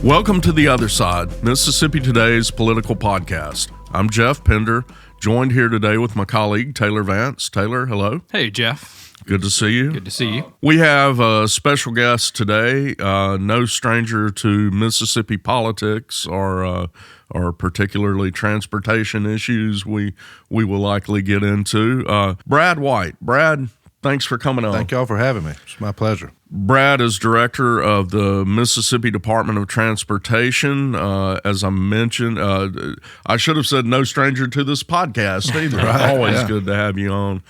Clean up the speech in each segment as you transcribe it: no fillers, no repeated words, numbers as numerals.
Welcome to The Other Side, Mississippi Today's political podcast. I'm Geoff Pender, joined here today with my colleague, Taylor Vance. Taylor, hello. Hey, Geoff. Good to see you. Good to see you. We have a special guest today, no stranger to Mississippi politics or particularly transportation issues we will likely get into. Brad White. Brad, thanks for coming on. Thank y'all for having me. It's my pleasure. Brad is director of the Mississippi Department of Transportation. As I mentioned, I should have said no stranger to this podcast either. Right, Always good to have you on.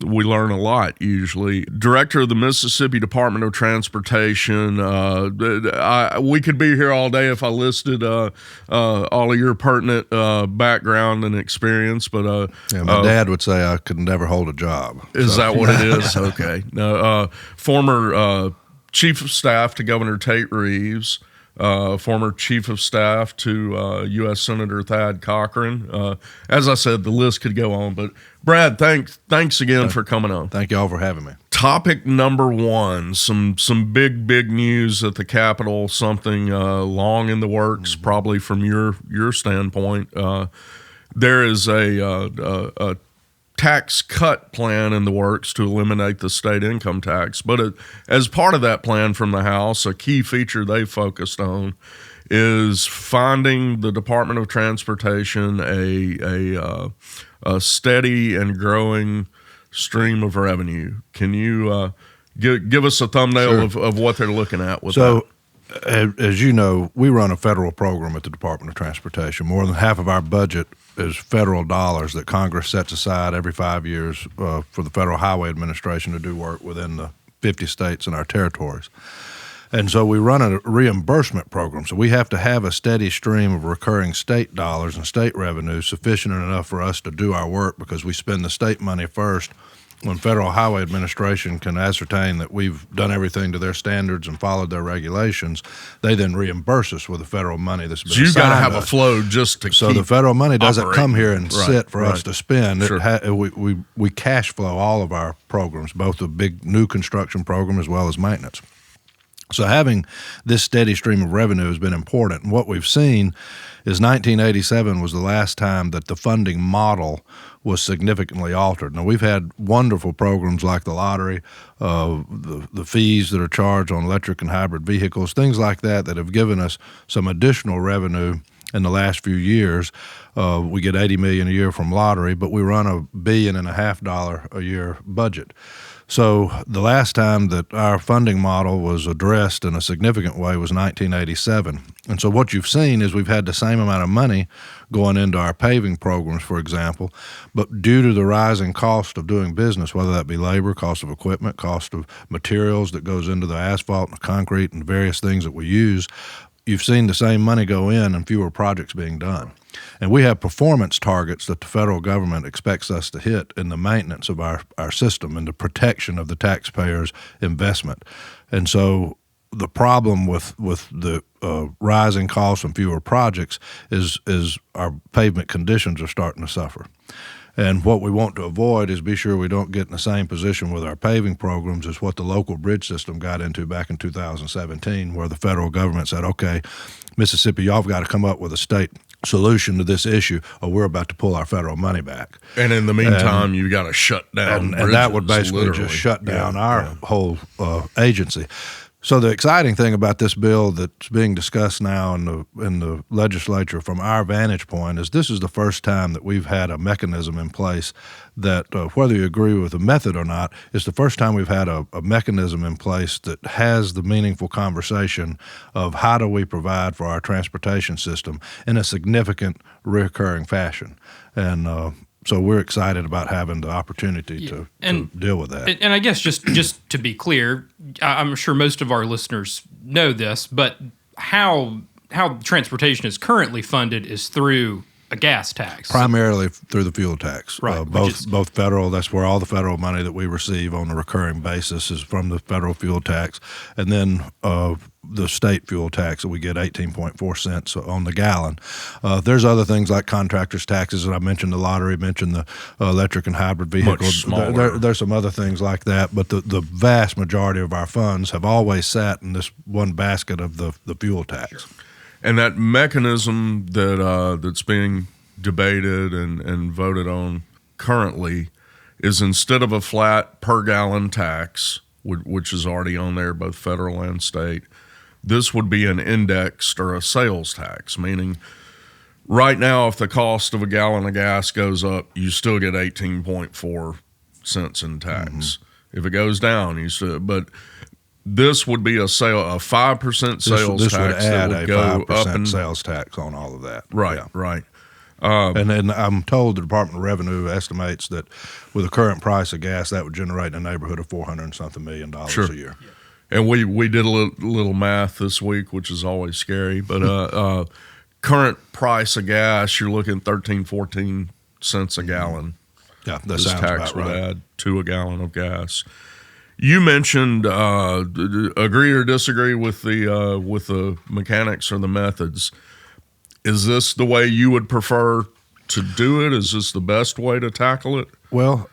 We learn a lot usually. Director of the Mississippi Department of Transportation. We could be here all day if I listed all of your pertinent background and experience. But my dad would say I could never hold a job. Is that what it is? Okay. No, former chief of staff to Governor Tate Reeves, former chief of staff to U.S. Senator Thad Cochran. As I said, the list could go on. But Brad, thanks again for coming on. Thank y'all for having me. Topic number one, some big news at the Capitol, something long in the works, probably from your standpoint. There is a tax cut plan in the works to eliminate the state income tax. But as part of that plan from the House, a key feature they focused on is finding the Department of Transportation a steady and growing stream of revenue. Can you give us a thumbnail of what they're looking at with that? As you know, we run a federal program at the Department of Transportation. More than half of our budget is federal dollars that Congress sets aside every 5 years for the Federal Highway Administration to do work within the 50 states and our territories. And so we run a reimbursement program. So we have to have a steady stream of recurring state dollars and state revenue sufficient enough for us to do our work, because we spend the state money first. When Federal Highway Administration can ascertain that we've done everything to their standards and followed their regulations, they then reimburse us with the federal money that's been assigned. So you got to have a flow just to keep the federal money doesn't come here and sit for us to spend. Sure. We cash flow all of our programs, both the big new construction program as well as maintenance. So having this steady stream of revenue has been important. And what we've seen is 1987 was the last time that the funding model was significantly altered. Now, we've had wonderful programs like the lottery, the fees that are charged on electric and hybrid vehicles, things like that have given us some additional revenue in the last few years. We get $80 million a year from lottery, but we run $1.5 billion a year budget. So the last time that our funding model was addressed in a significant way was 1987. And so what you've seen is we've had the same amount of money going into our paving programs, for example, but due to the rising cost of doing business, whether that be labor, cost of equipment, cost of materials that goes into the asphalt and the concrete and various things that we use, you've seen the same money go in and fewer projects being done. And we have performance targets that the federal government expects us to hit in the maintenance of our system and the protection of the taxpayers' investment. And so the problem with the rising costs and fewer projects is our pavement conditions are starting to suffer. And what we want to avoid is be sure we don't get in the same position with our paving programs as what the local bridge system got into back in 2017, where the federal government said, okay, Mississippi, y'all have got to come up with a state solution to this issue, or we're about to pull our federal money back. And in the meantime, you got to shut down and that would basically just shut down our whole agency. So the exciting thing about this bill that's being discussed now in the legislature from our vantage point is this is the first time that we've had a mechanism in place that, whether you agree with the method or not, it's the first time we've had a mechanism in place that has the meaningful conversation of how do we provide for our transportation system in a significant recurring fashion. And so we're excited about having the opportunity to deal with that. And I guess just to be clear, I'm sure most of our listeners know this, but how transportation is currently funded is through a gas tax. Primarily through the fuel tax. Right. Both federal, that's where all the federal money that we receive on a recurring basis is from the federal fuel tax. And then the state fuel tax that we get 18.4 cents on the gallon. There's other things like contractors' taxes that I mentioned, the lottery, mentioned the electric and hybrid vehicles. Much smaller. There's some other things like that, but the vast majority of our funds have always sat in this one basket of the fuel tax. Sure. And that mechanism that's being debated and voted on currently is, instead of a flat per gallon tax, which is already on there, both federal and state, this would be an indexed or a sales tax, meaning right now if the cost of a gallon of gas goes up, you still get 18.4 cents in tax. Mm-hmm. If it goes down, you still, but this would be a 5% sales this tax would add that would a go 5% up and sales tax on all of that. right, Yeah. right. And then I'm told the Department of Revenue estimates that with the current price of gas, that would generate in the neighborhood of $400 and something million a year. And we did a little math this week, which is always scary. But current price of gas, you're looking 14 cents a gallon. Yeah, that This sounds tax about would right. add to a gallon of gas. You mentioned agree or disagree with the mechanics or the methods. Is this the way you would prefer to do it? Is this the best way to tackle it? Well,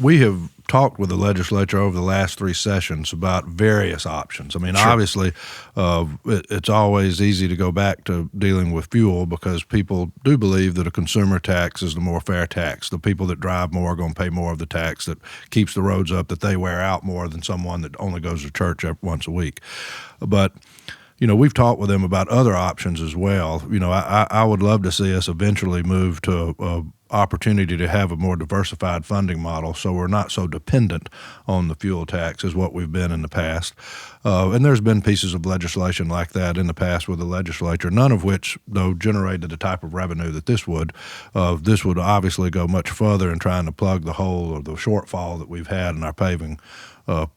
we have talked with the legislature over the last 3 sessions about various options. I mean, Sure. obviously, it's always easy to go back to dealing with fuel because people do believe that a consumer tax is the more fair tax. The people that drive more are going to pay more of the tax that keeps the roads up, that they wear out more than someone that only goes to church once a week. But we've talked with them about other options as well. I would love to see us eventually move to a opportunity to have a more diversified funding model so we're not so dependent on the fuel tax as what we've been in the past. And there's been pieces of legislation like that in the past with the legislature, none of which, though, generated the type of revenue that this would. This would obviously go much further in trying to plug the hole or the shortfall that we've had in our paving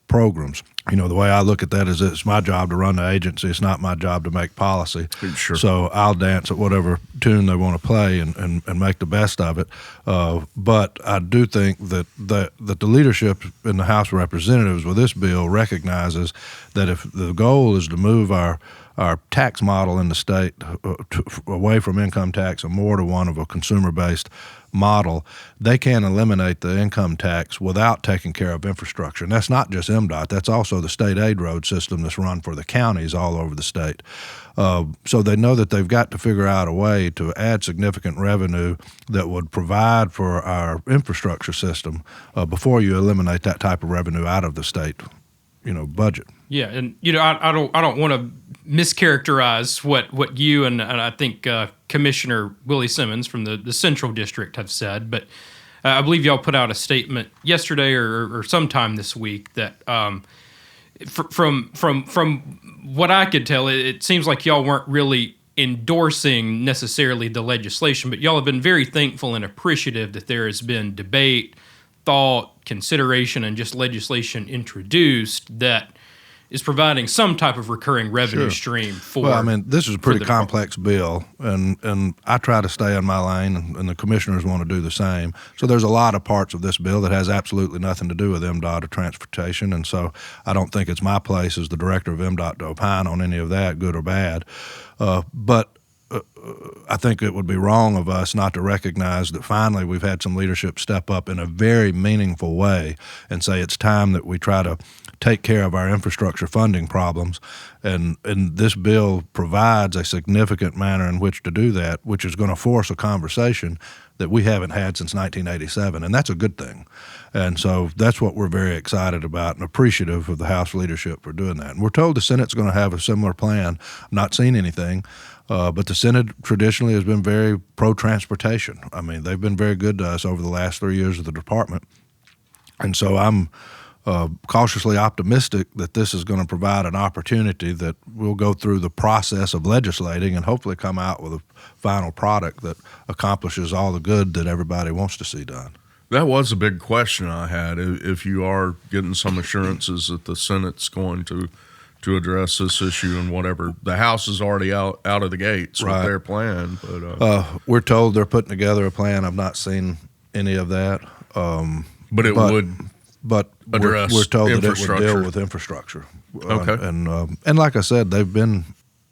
programs. The way I look at that is it's my job to run the agency. It's not my job to make policy. Sure. So I'll dance at whatever tune they want to play and make the best of it. But I do think that the leadership in the House of Representatives with this bill recognizes that if the goal is to move our tax model in the state away from income tax and more to one of a consumer-based model, they can eliminate the income tax without taking care of infrastructure. And that's not just MDOT. That's also the state aid road system that's run for the counties all over the state. So they know that they've got to figure out a way to add significant revenue that would provide for our infrastructure system before you eliminate that type of revenue out of the state budget. Yeah, and I don't want to mischaracterize what you and I think Commissioner Willie Simmons from the Central District have said, but I believe y'all put out a statement yesterday or sometime this week that from what I could tell, it seems like y'all weren't really endorsing necessarily the legislation, but y'all have been very thankful and appreciative that there has been debate, thought, consideration, and just legislation introduced that is providing some type of recurring revenue stream for. Well, I mean, this is a pretty complex bill, and I try to stay in my lane, and the commissioners want to do the same. So there's a lot of parts of this bill that has absolutely nothing to do with MDOT or transportation, and so I don't think it's my place as the director of MDOT to opine on any of that, good or bad. But I think it would be wrong of us not to recognize that finally we've had some leadership step up in a very meaningful way and say it's time that we try to take care of our infrastructure funding problems. And this bill provides a significant manner in which to do that, which is going to force a conversation that we haven't had since 1987, and that's a good thing. And so that's what we're very excited about and appreciative of the House leadership for doing that. And we're told the Senate's going to have a similar plan. I've not seen anything, but the Senate traditionally has been very pro-transportation. I mean, they've been very good to us over the last 3 years of the department. And so I'm cautiously optimistic that this is going to provide an opportunity that we'll go through the process of legislating and hopefully come out with a final product that accomplishes all the good that everybody wants to see done. That was a big question I had. If you are getting some assurances that the Senate's going to to address this issue and whatever. The House is already out of the gates with their plan. But we're told they're putting together a plan. I've not seen any of that. But address we're told that it would infrastructure. deal with infrastructure. Okay. And like I said, they've been,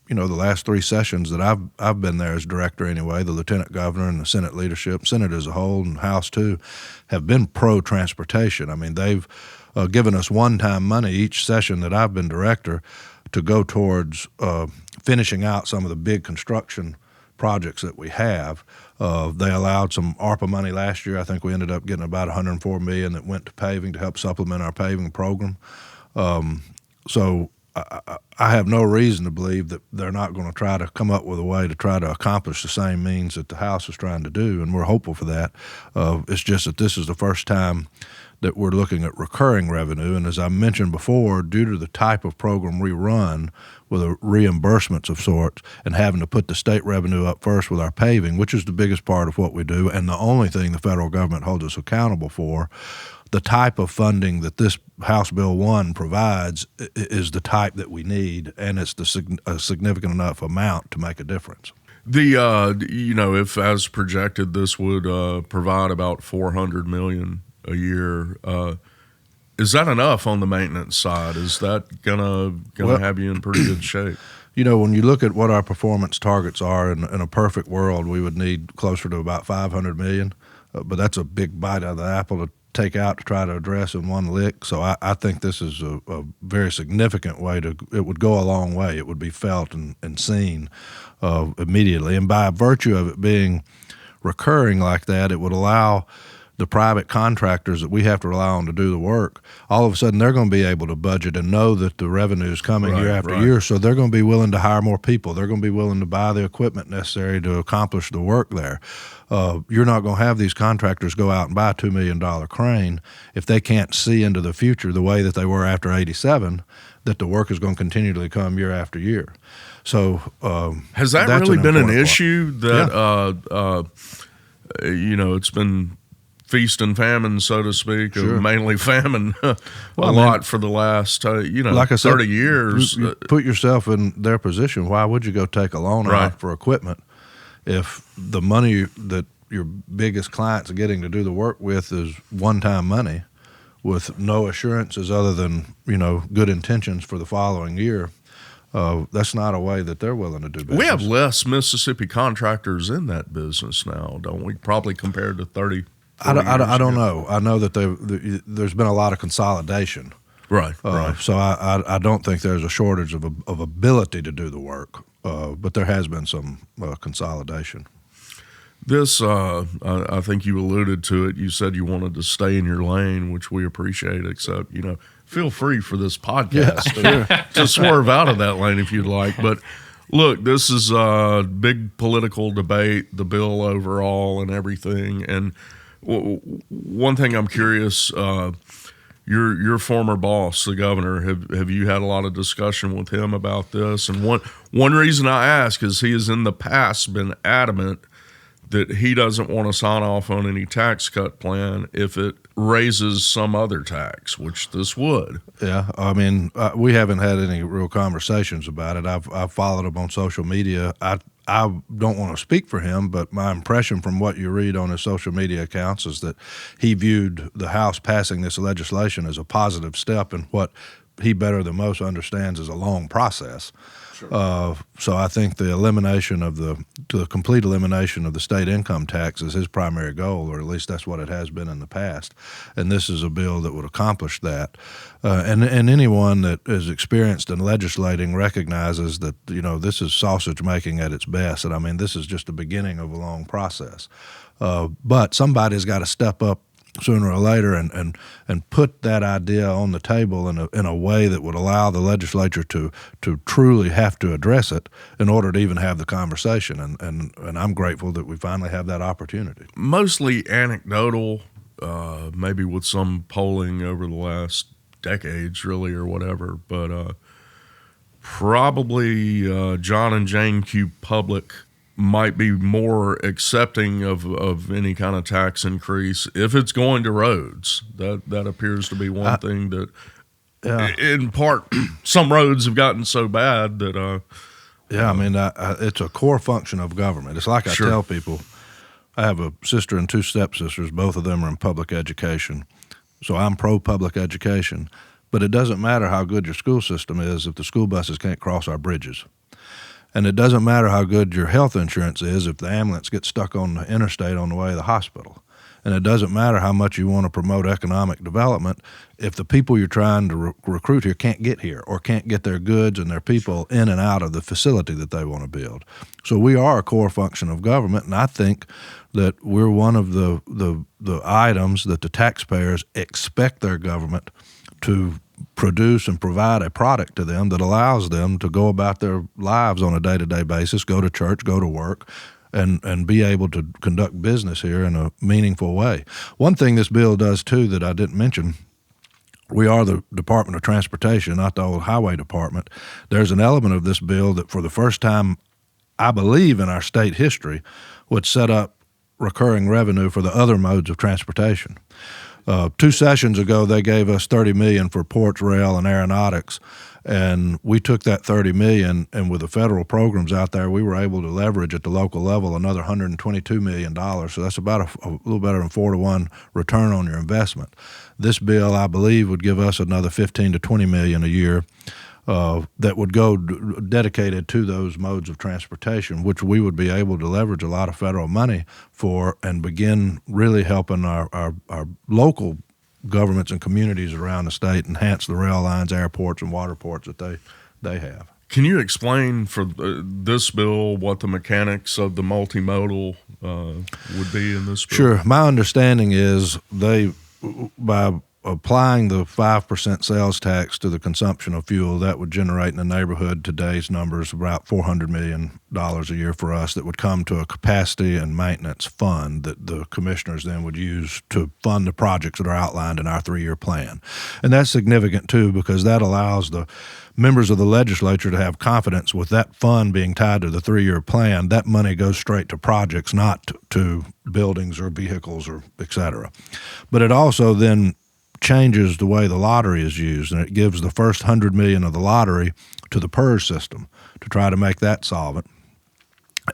the last 3 sessions that I've been there as director anyway, the lieutenant governor and the Senate leadership, Senate as a whole and House too, have been pro-transportation. I mean, they've given us one-time money each session that I've been director to go towards finishing out some of the big construction projects that we have. They allowed some ARPA money last year. I think we ended up getting about $104 million that went to paving to help supplement our paving program. So I have no reason to believe that they're not going to try to come up with a way to try to accomplish the same means that the House is trying to do, and we're hopeful for that. It's just that this is the first time that we're looking at recurring revenue, and as I mentioned before, due to the type of program we run with reimbursements of sorts and having to put the state revenue up first with our paving, which is the biggest part of what we do and the only thing the federal government holds us accountable for, the type of funding that this House Bill 1 provides is the type that we need, and it's a significant enough amount to make a difference. If as projected, this would provide about $400 million a year. Is that enough on the maintenance side? Is that gonna have you in pretty good shape? When you look at what our performance targets are in a perfect world, we would need closer to about $500 million, but that's a big bite out of the apple to take out to try to address in one lick. So I think this is a very significant way it would go a long way. It would be felt and seen immediately. And by virtue of it being recurring like that, it would allow the private contractors that we have to rely on to do the work, all of a sudden they're going to be able to budget and know that the revenue is coming year after year. So they're going to be willing to hire more people. They're going to be willing to buy the equipment necessary to accomplish the work there. You're not going to have these contractors go out and buy a $2 million crane if they can't see into the future the way that they were after 87, that the work is going to continually come year after year. So has that really been an issue that, it's been feast and famine, so to speak, or mainly famine lot for the last, like I said, 30 years. You put yourself in their position. Why would you go take a loan out for equipment if the money that your biggest clients are getting to do the work with is one-time money with no assurances other than, good intentions for the following year? That's not a way that they're willing to do business. We have less Mississippi contractors in that business now, don't we? Probably compared to 30 I don't know. I know that there's been a lot of consolidation. Right. So I don't think there's a shortage of ability to do the work, but there has been some consolidation. This, I think you alluded to it. You said you wanted to stay in your lane, which we appreciate, except, feel free for this podcast to swerve out of that lane if you'd like. But look, this is a big political debate, the bill overall and everything. And one thing I'm curious, your former boss, the governor, have you had a lot of discussion with him about this? And one reason I ask is he has in the past been adamant that he doesn't want to sign off on any tax cut plan if it raises some other tax, which this would. Yeah, I mean, we haven't had any real conversations about it. I've followed him on social media. I don't want to speak for him, but my impression from what you read on his social media accounts is that he viewed the House passing this legislation as a positive step in what he better than most understands is a long process. Sure. So I think the complete elimination of the state income tax is his primary goal, or at least that's what it has been in the past. And this is a bill that would accomplish that. And anyone that is experienced in legislating recognizes that, this is sausage making at its best. And I mean, this is just the beginning of a long process. But somebody's got to step up sooner or later and put that idea on the table in a way that would allow the legislature to truly have to address it in order to even have the conversation. And I'm grateful that we finally have that opportunity. Mostly anecdotal, maybe with some polling over the last decades, really, or whatever. But probably John and Jane Q. Public might be more accepting of any kind of tax increase if it's going to roads. That appears to be one thing that in part, some roads have gotten so bad that. Yeah, I mean, it's a core function of government. It's like I tell people, I have a sister and two stepsisters. Both of them are in public education. So I'm pro-public education. But it doesn't matter how good your school system is if the school buses can't cross our bridges. And it doesn't matter how good your health insurance is if the ambulance gets stuck on the interstate on the way to the hospital. And it doesn't matter how much you want to promote economic development if the people you're trying to recruit here can't get here or can't get their goods and their people in and out of the facility that they want to build. So we are a core function of government, and I think that we're one of the items that the taxpayers expect their government to produce and provide a product to them that allows them to go about their lives on a day-to-day basis, go to church, go to work, and be able to conduct business here in a meaningful way. One thing this bill does, too, that I didn't mention, we are the Department of Transportation, not the old highway department. There's an element of this bill that for the first time, I believe in our state history, would set up recurring revenue for the other modes of transportation. 2 sessions ago, they gave us $30 million for ports, rail, and aeronautics, and we took that $30 million, and with the federal programs out there, we were able to leverage at the local level another $122 million. So that's about a little better than 4-to-1 return on your investment. This bill, I believe, would give us another $15 to $20 million a year that would go dedicated to those modes of transportation, which we would be able to leverage a lot of federal money for and begin really helping our local governments and communities around the state enhance the rail lines, airports, and water ports that they have. Can you explain for this bill what the mechanics of the multimodal would be in this bill? Sure. My understanding is by applying the 5% sales tax to the consumption of fuel, that would generate in the neighborhood, today's numbers, about $400 million a year for us that would come to a capacity and maintenance fund that the commissioners then would use to fund the projects that are outlined in our 3-year plan. And that's significant, too, because that allows the members of the legislature to have confidence with that fund being tied to the 3-year plan. That money goes straight to projects, not to buildings or vehicles or et cetera. But it also then changes the way the lottery is used, and it gives the first $100 million of the lottery to the PERS system to try to make that solvent.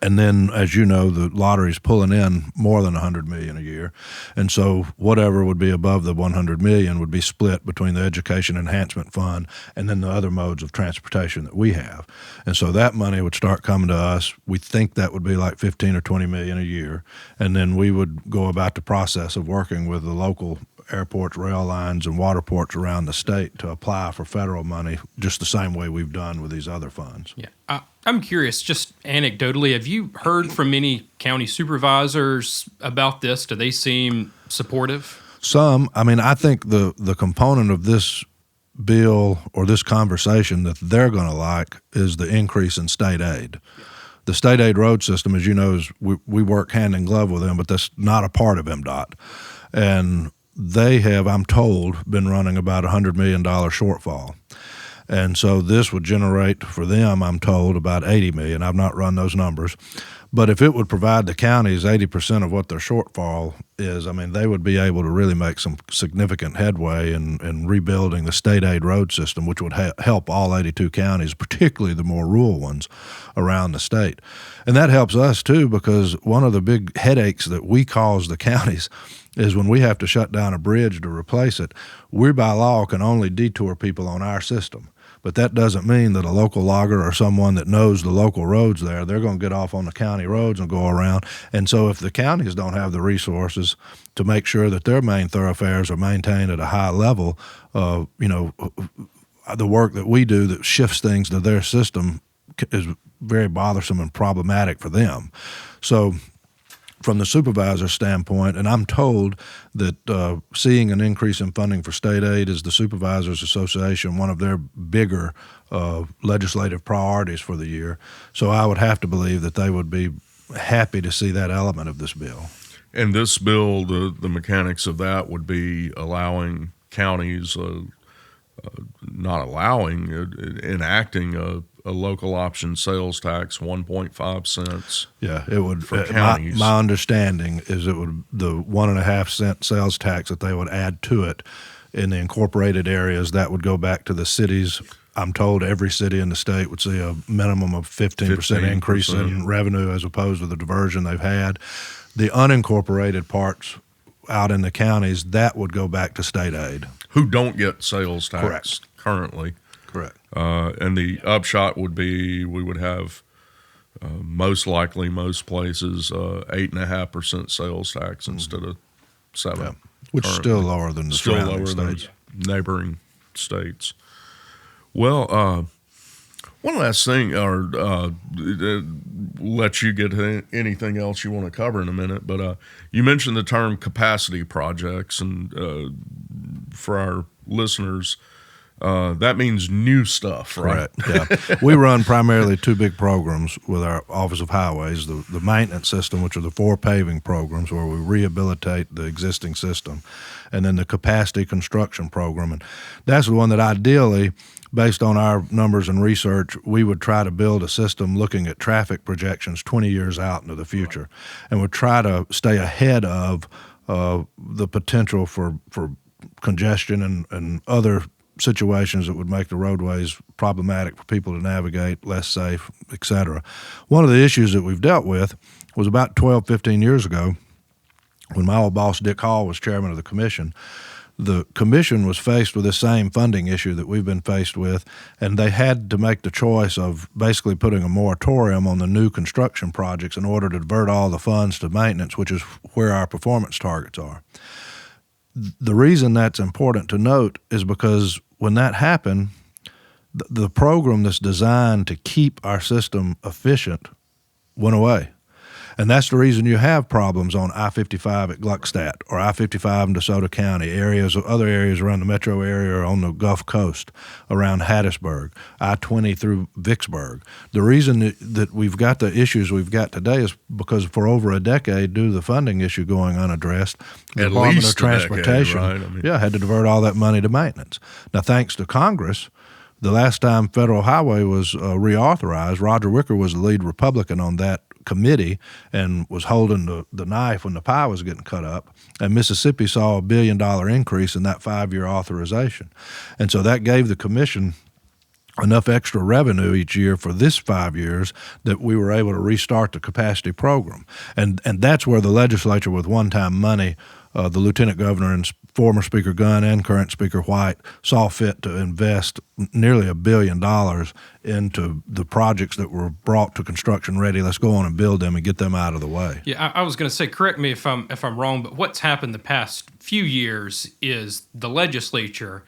And then, as you know, the lottery's pulling in more than $100 million a year, and so whatever would be above the $100 million would be split between the Education Enhancement Fund and then the other modes of transportation that we have. And so that money would start coming to us. We think that would be like $15 or $20 million a year, and then we would go about the process of working with the local airports, rail lines, and water ports around the state to apply for federal money just the same way we've done with these other funds. Yeah. I'm curious, just anecdotally, have you heard from many county supervisors about this? Do they seem supportive? Some. I mean, I think the component of this bill or this conversation that they're going to like is the increase in state aid. The state aid road system, as you know, is we work hand in glove with them, but that's not a part of MDOT. And they have, I'm told, been running about $100 million shortfall. And so this would generate for them, I'm told, about $80 million. I've not run those numbers. But if it would provide the counties 80% of what their shortfall is, I mean, they would be able to really make some significant headway in rebuilding the state aid road system, which would help all 82 counties, particularly the more rural ones around the state. And that helps us, too, because one of the big headaches that we cause the counties is when we have to shut down a bridge to replace it, we by law can only detour people on our system. But that doesn't mean that a local logger or someone that knows the local roads there, they're going to get off on the county roads and go around. And so if the counties don't have the resources to make sure that their main thoroughfares are maintained at a high level, the work that we do that shifts things to their system is very bothersome and problematic for them. So from the supervisor standpoint, and I'm told that seeing an increase in funding for state aid is the Supervisors Association, one of their bigger legislative priorities for the year. So I would have to believe that they would be happy to see that element of this bill. And this bill, the mechanics of that would be allowing counties, enacting a local option sales tax, 1.5 cents. Yeah, it would. For counties. My understanding is it would the 1.5 cent sales tax that they would add to it In the incorporated areas, that would go back to the cities. I'm told every city in the state would see a minimum of 15% increase in revenue as opposed to the diversion they've had. The unincorporated parts out in the counties, that would go back to state aid. Who don't get sales tax Correct. currently. Correct. And the upshot would be we would have most likely most places 8.5% sales tax instead of 7%. Yeah. Which is still lower than the surrounding states. Neighboring states. Well, one last thing, or let you get anything else you want to cover in a minute, but you mentioned the term capacity projects, and for our listeners, that means new stuff, right? Correct. Yeah. We run primarily two big programs with our Office of Highways, the maintenance system, which are the 4 paving programs where we rehabilitate the existing system, and then the capacity construction program. And that's the one that ideally, based on our numbers and research, we would try to build a system looking at traffic projections 20 years out into the future, and would try to stay ahead of the potential for congestion and other situations that would make the roadways problematic for people to navigate, less safe, et cetera. One of the issues that we've dealt with was about 12, 15 years ago when my old boss, Dick Hall, was chairman of the commission. The commission was faced with the same funding issue that we've been faced with, and they had to make the choice of basically putting a moratorium on the new construction projects in order to divert all the funds to maintenance, which is where our performance targets are. The reason that's important to note is because when that happened, the program that's designed to keep our system efficient went away. And that's the reason you have problems on I-55 at Gluckstadt or I-55 in DeSoto County, other areas around the metro area or on the Gulf Coast, around Hattiesburg, I-20 through Vicksburg. The reason that we've got the issues we've got today is because for over a decade, due to the funding issue going unaddressed, the Department of Transportation had to divert all that money to maintenance. Now, thanks to Congress, the last time Federal Highway was reauthorized, Roger Wicker was the lead Republican on that committee and was holding the knife when the pie was getting cut up, and Mississippi saw $1 billion increase in that 5-year authorization. And so that gave the commission enough extra revenue each year for this 5 years that we were able to restart the capacity program. And that's where the legislature, with one-time money, the lieutenant governor and former Speaker Gunn and current Speaker White saw fit to invest nearly $1 billion into the projects that were brought to construction ready. Let's go on and build them and get them out of the way. Yeah, I was going to say, correct me if I'm wrong, but what's happened the past few years is the legislature,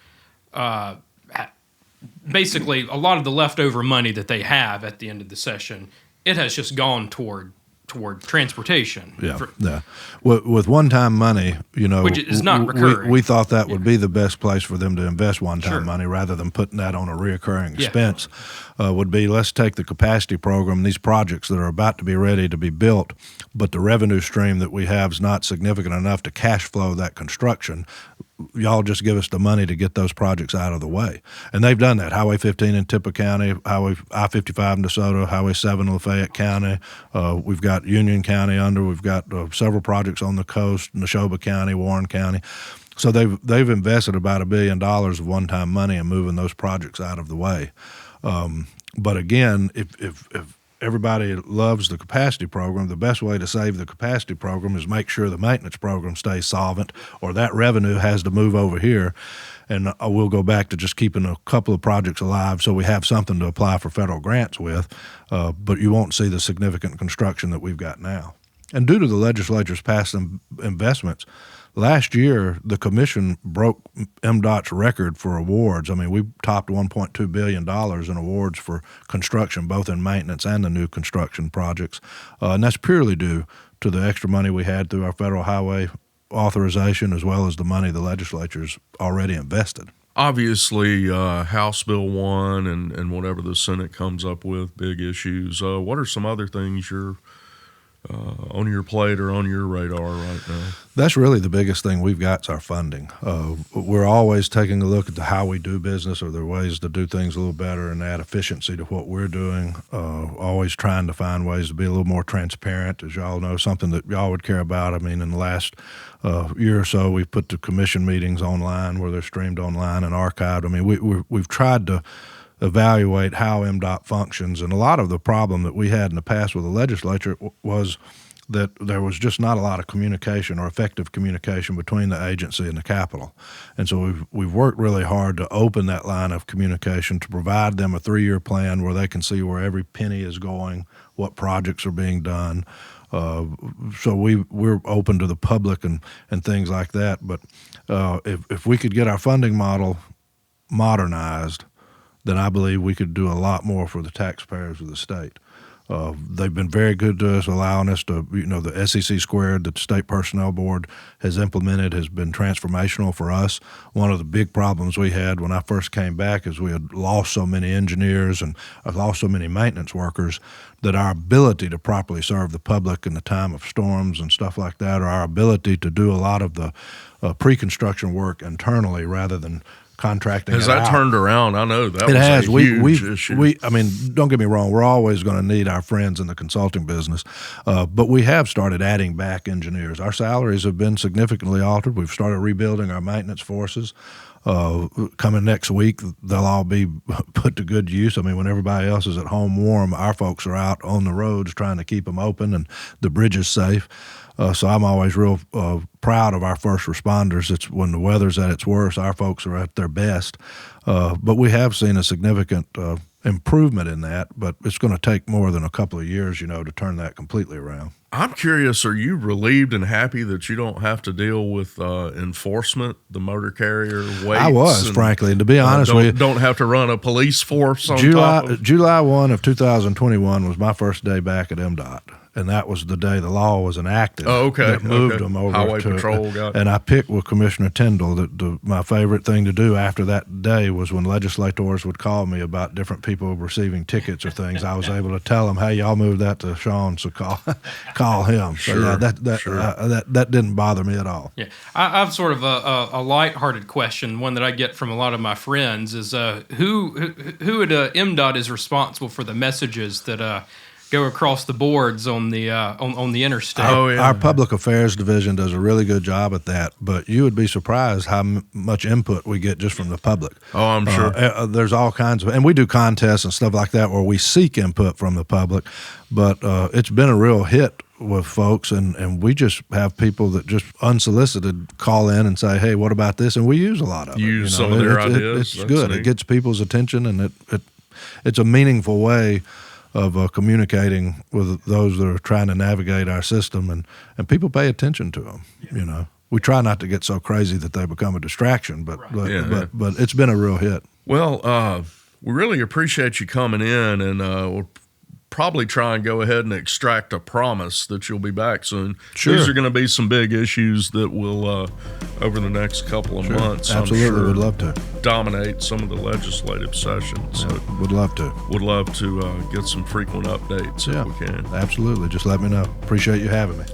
basically a lot of the leftover money that they have at the end of the session, it has just gone toward transportation. Yeah. With one-time money, which is not recurring. We thought that would be the best place for them to invest one-time money rather than putting that on a reoccurring expense. Would be, let's take the capacity program, these projects that are about to be ready to be built, but the revenue stream that we have is not significant enough to cash flow that construction. Y'all just give us the money to get those projects out of the way. And they've done that. Highway 15 in Tippah County, Highway I-55 in DeSoto, Highway 7 in Lafayette County. We've got Union County under. We've got several projects on the coast, Neshoba County, Warren County. So they've invested about $1 billion of one-time money in moving those projects out of the way. But again, if everybody loves the capacity program, the best way to save the capacity program is make sure the maintenance program stays solvent, or that revenue has to move over here. And we'll go back to just keeping a couple of projects alive so we have something to apply for federal grants with, but you won't see the significant construction that we've got now. And due to the legislature's past investments, last year the commission broke MDOT's record for awards. I mean, we topped $1.2 billion in awards for construction, both in maintenance and the new construction projects. And that's purely due to the extra money we had through our federal highway authorization, as well as the money the legislature's already invested. Obviously, House Bill 1 and whatever the Senate comes up with, big issues. What are some other things you're on your plate or on your radar right now? That's really the biggest thing we've got is our funding. We're always taking a look at how we do business. Are there ways to do things a little better and add efficiency to what we're doing? Always trying to find ways to be a little more transparent, as y'all know, something that y'all would care about. I mean, in the last year or so, we've put the commission meetings online where they're streamed online and archived. I mean, we've tried to evaluate how MDOT functions. And a lot of the problem that we had in the past with the legislature was that there was just not a lot of communication or effective communication between the agency and the Capitol. And so we've worked really hard to open that line of communication, to provide them a 3-year plan where they can see where every penny is going, what projects are being done. So we're open to the public and things like that. But if we could get our funding model modernized, then I believe we could do a lot more for the taxpayers of the state. They've been very good to us, allowing us to, the SEC squared that the State Personnel Board has implemented has been transformational for us. One of the big problems we had when I first came back is we had lost so many engineers and lost so many maintenance workers that our ability to properly serve the public in the time of storms and stuff like that, or our ability to do a lot of the pre-construction work internally rather than contracting. Has that turned around? I know that it has. A huge issue. I mean, don't get me wrong. We're always going to need our friends in the consulting business, but we have started adding back engineers. Our salaries have been significantly altered. We've started rebuilding our maintenance forces. Coming next week, they'll all be put to good use. I mean, when everybody else is at home warm, our folks are out on the roads trying to keep them open and the bridges safe. So I'm always real proud of our first responders. It's when the weather's at its worst, our folks are at their best. But we have seen a significant improvement in that, but it's going to take more than a couple of years, to turn that completely around. I'm curious, are you relieved and happy that you don't have to deal with enforcement, the motor carrier weights? I was, frankly, and to be honest with you. Don't have to run a police force on top of... July 1 of 2021 was my first day back at MDOT. And that was the day the law was enacted. Oh, okay. That moved them over Highway to Patrol. Got and I picked with Commissioner Tyndall that my favorite thing to do after that day was when legislators would call me about different people receiving tickets or things. I was able to tell them, "Hey, y'all move that to Sean, so call him." So sure, that didn't bother me at all. Yeah, I've sort of a lighthearted question, one that I get from a lot of my friends is who at MDOT is responsible for the messages that go across the boards on the interstate. Our public affairs division does a really good job at that, but you would be surprised how much input we get just from the public. Oh, I'm sure. There's all kinds of, and we do contests and stuff like that where we seek input from the public, but it's been a real hit with folks, and we just have people that just unsolicited call in and say, "Hey, what about this?" And we use a lot of it. Some of their ideas. It's good. Neat. It gets people's attention, and it's a meaningful way of communicating with those that are trying to navigate our system, and people pay attention to them. Yeah. We try not to get so crazy that they become a distraction, but it's been a real hit. Well, we really appreciate you coming in, and we'll probably try and go ahead and extract a promise that you'll be back soon. Sure. These are going to be some big issues that will, over the next couple of months, absolutely, I'm sure, would love to dominate some of the legislative sessions. Yeah, would love to. Would love to get some frequent updates if we can. Absolutely. Just let me know. Appreciate you having me.